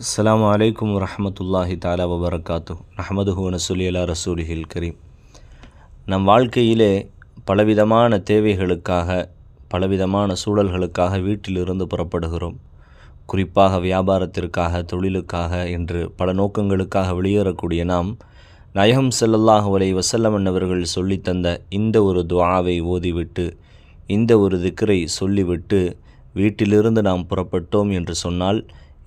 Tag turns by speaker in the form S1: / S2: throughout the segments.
S1: அஸ்ஸலாமு அலைக்கும் வரஹ்மத்துல்லாஹி தஆலா வபரகாத்துஹு நஹ்மதுஹு வ நஸல்லி அலா ரசூலிஹில் கரீம். நம் வாழ்க்கையிலே பலவிதமான தேவைகளுக்காக பலவிதமான சூழல்களுக்காக வீட்டிலிருந்து புறப்படுகிறோம். குறிப்பாக வியாபாரத்திற்காக, தொழிலுக்காக என்று பல நோக்கங்களுக்காக வெளியேறக்கூடிய நாம் நாயகம் ஸல்லல்லாஹு அலைஹி வஸல்லம் அவர்கள் சொல்லித்தந்த இந்த ஒரு துஆவை ஓதிவிட்டு, இந்த ஒரு திக்ரை சொல்லிவிட்டு வீட்டிலிருந்து நாம் புறப்பட்டோம் என்று சொன்னால்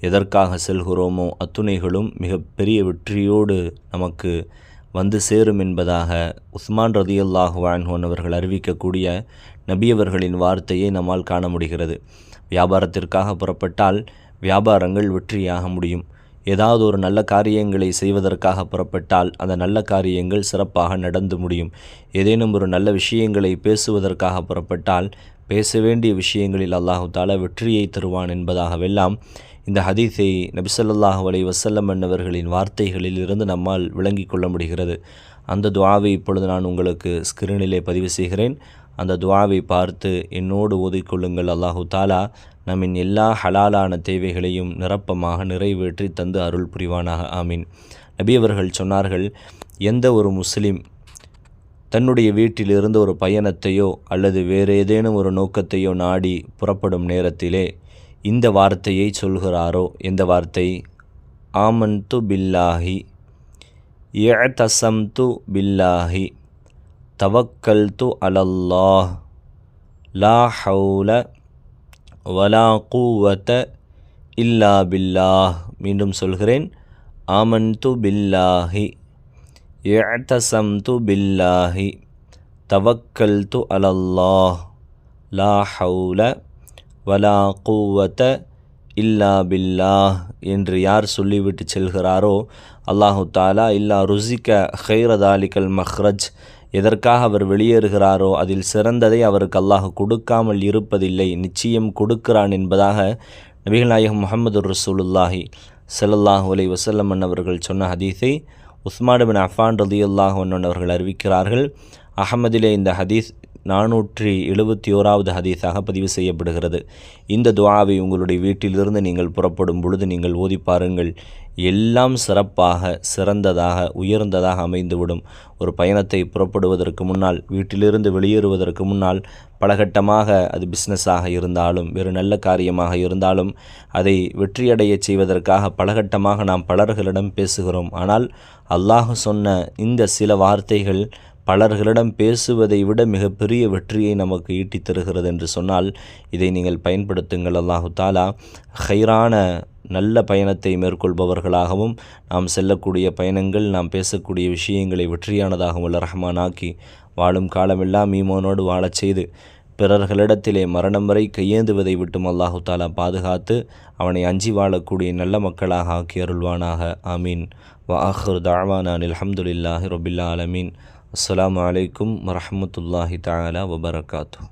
S1: எதற்காக செல்கிறோமோ அத்துணைகளும் மிகப்பெரிய வெற்றியோடு நமக்கு வந்து சேரும் என்பதாக உஸ்மான் ரதியல்லாஹு அன்ஹு அவர்கள் அறிவிக்கக்கூடிய நபியவர்களின் வார்த்தையை நம்மால் காண முடிகிறது. வியாபாரத்திற்காக புறப்பட்டால் வியாபாரங்கள் வெற்றியாக முடியும். ஏதாவது ஒரு நல்ல காரியங்களை செய்வதற்காக புறப்பட்டால் அந்த நல்ல காரியங்கள் சிறப்பாக நடந்து முடியும். ஏதேனும் ஒரு நல்ல விஷயங்களை பேசுவதற்காக புறப்பட்டால் பேச வேண்டிய விஷயங்களில் அல்லாஹு தஆலா வெற்றியை தருவான் என்பதாகவெல்லாம் இந்த ஹதீஸை நபி ஸல்லல்லாஹு அலைஹி வஸல்லம் அவர்களின் வார்த்தைகளில் இருந்து நம்மால் விளங்கி கொள்ள முடிகிறது. அந்த துஆவை இப்பொழுது நான் உங்களுக்கு ஸ்கிரீனிலே பதிவு செய்கிறேன். அந்த துஆவை பார்த்து என்னோடு ஓதிக்கொள்ளுங்கள். அல்லாஹு தஆலா நம்மின் எல்லா ஹலாலான தேவைகளையும் நிரப்பமாக நிறைவேற்றி தந்து அருள் புரிவானாக. ஆமீன். நபி அவர்கள் சொன்னார்கள், எந்த ஒரு முஸ்லிம் தன்னுடைய வீட்டிலிருந்து ஒரு பயணத்தையோ அல்லது வேறு ஏதேனும் ஒரு நோக்கத்தையோ நாடி புறப்படும் நேரத்திலே இந்த வார்த்தையை சொல்கிறாரோ, எந்த வார்த்தை? ஆமன்து பில்லாஹி, இஅ்தஸம்து பில்லாஹி, தவக்கல்து அலல்லாஹ், லா ஹவுல வலா குவத இல்லா பில்லாஹ். மீண்டும் சொல்கிறேன். ஆமன்து பில்லாஹி, இஅ்தஸம்து பில்லாஹி, தவக்கல்து அலல்லாஹ், லா ஹவுல வலா குவத இல்லா பில்லாஹ் என்று யார் சொல்லிவிட்டு செல்கிறாரோ அல்லாஹு தஆலா இல்லா ருஸிக கைர தாலிகல் மஹ்ரஜ், எதற்காக அவர் வெளியேறுகிறாரோ அதில் சிறந்ததை அவருக்கு அல்லாஹ் கொடுக்காமல் இருப்பதில்லை, நிச்சயம் கொடுக்கிறான் என்பதாக நபிகள் நாயகம் முஹம்மது ரசூலுல்லாஹி ஸல்லல்லாஹு அலைஹி வஸல்லம் அவர்கள் சொன்ன ஹதீஸை உஸ்மான் பின் அஃபான் ரலியல்லாஹு அன்ஹு அவர்கள் அறிவிக்கிறார்கள். அஹமதிலே இந்த ஹதீஸ் 471வது ஹதீஸாக பதிவு செய்யப்படுகிறது. இந்த துஆவை உங்களுடைய வீட்டிலிருந்து நீங்கள் புறப்படும் பொழுது நீங்கள் ஓதி பாருங்கள். எல்லாம் சிறப்பாக, சிறந்ததாக, உயர்ந்ததாக அமைந்துவிடும். ஒரு பயணத்தை புறப்படுவதற்கு முன்னால், வீட்டிலிருந்து வெளியேறுவதற்கு முன்னால் பலகட்டமாக அது பிஸ்னஸாக இருந்தாலும் வேறு நல்ல காரியமாக இருந்தாலும் அதை வெற்றியடைய செய்வதற்காக பலகட்டமாக நாம் பலர்களிடம் பேசுகிறோம். ஆனால் அல்லாஹ் சொன்ன இந்த சில வார்த்தைகள் பலர்களிடம் பேசுவதை விட மிகப்பெரிய வெற்றியை நமக்கு ஈட்டித் தருகிறது என்று சொன்னால் இதை நீங்கள் பயன்படுத்துங்கள். அல்லாஹு தஆலா ஹைரான நல்ல பயணத்தை மேற்கொள்பவர்களாகவும் நாம் செல்லக்கூடிய பயணங்கள், நாம் பேசக்கூடிய விஷயங்களை வெற்றியானதாகவும் உள்ள ரஹ்மானாக்கி வாழும் காலமெல்லாம் ஈமானோடு வாழச் செய்து பிறர்களிடத்திலே மரணம் வரை கையேந்துவதை விட்டும் அல்லாஹு தஆலா பாதுகாத்து அவனை அஞ்சி வாழக்கூடிய நல்ல மக்களாக ஆக்கி அருள்வானாக. ஆமீன். வ ஆஹிரு தஅவானா அல்ஹம்துலில்லாஹி ரப்பில் ஆலமீன். அஸ்ஸலாமு அலைக்கும் வரஹ்மத்துல்லாஹி தஆலா வபரகாத்துஹு.